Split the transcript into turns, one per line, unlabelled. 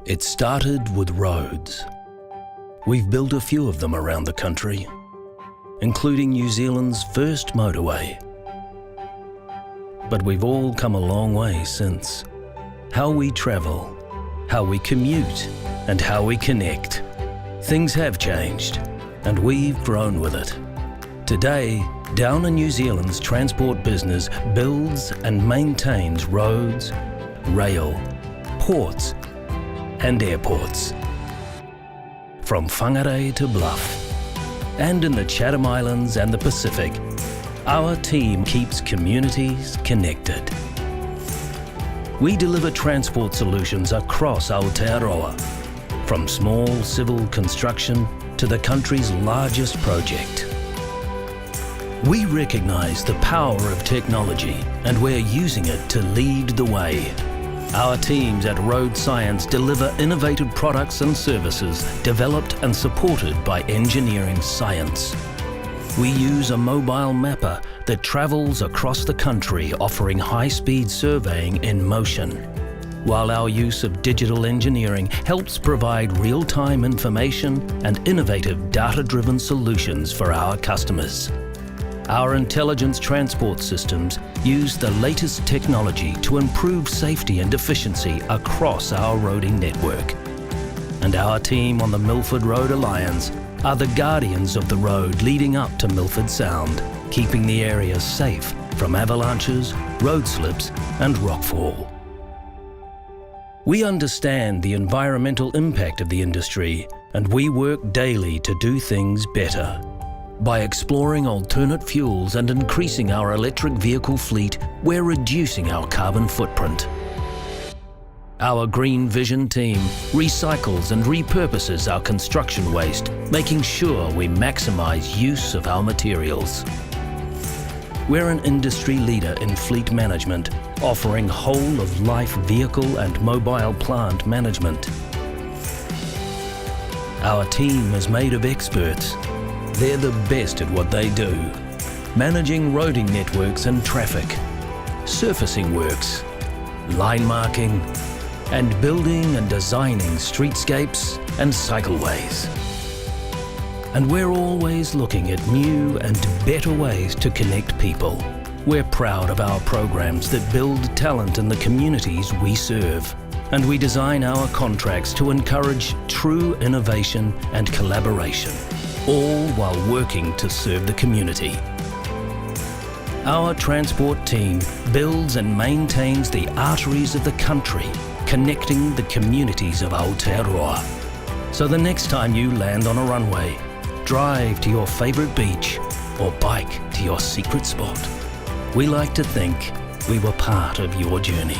It started with roads. We've built a few of them around the country, including New Zealand's first motorway. But we've all come a long way since. How we travel, how we commute, and how we connect. Things have changed, and we've grown with it. Today, Downer New Zealand's transport business builds and maintains roads, rail, ports, and airports. From Whangarei to Bluff, and in the Chatham Islands and the Pacific, our team keeps communities connected. We deliver transport solutions across Aotearoa, from small civil construction to the country's largest project. We recognise the power of technology, and we're using it to lead the way. Our teams at Road Science deliver innovative products and services developed and supported by engineering science. We use a mobile mapper that travels across the country, offering high-speed surveying in motion, while our use of digital engineering helps provide real-time information and innovative data-driven solutions for our customers. Our intelligence transport systems use the latest technology to improve safety and efficiency across our roading network. And our team on the Milford Road Alliance are the guardians of the road leading up to Milford Sound, keeping the area safe from avalanches, road slips and rockfall. We understand the environmental impact of the industry, and we work daily to do things better. By exploring alternate fuels and increasing our electric vehicle fleet, we're reducing our carbon footprint. Our Green Vision team recycles and repurposes our construction waste, making sure we maximise use of our materials. We're an industry leader in fleet management, offering whole-of-life vehicle and mobile plant management. Our team is made of experts. They're the best at what they do, managing roading networks and traffic, surfacing works, line marking, and building and designing streetscapes and cycleways. And we're always looking at new and better ways to connect people. We're proud of our programs that build talent in the communities we serve. And we design our contracts to encourage true innovation and collaboration, all while working to serve the community. Our transport team builds and maintains the arteries of the country, connecting the communities of Aotearoa. So the next time you land on a runway, drive to your favourite beach, or bike to your secret spot, we like to think we were part of your journey.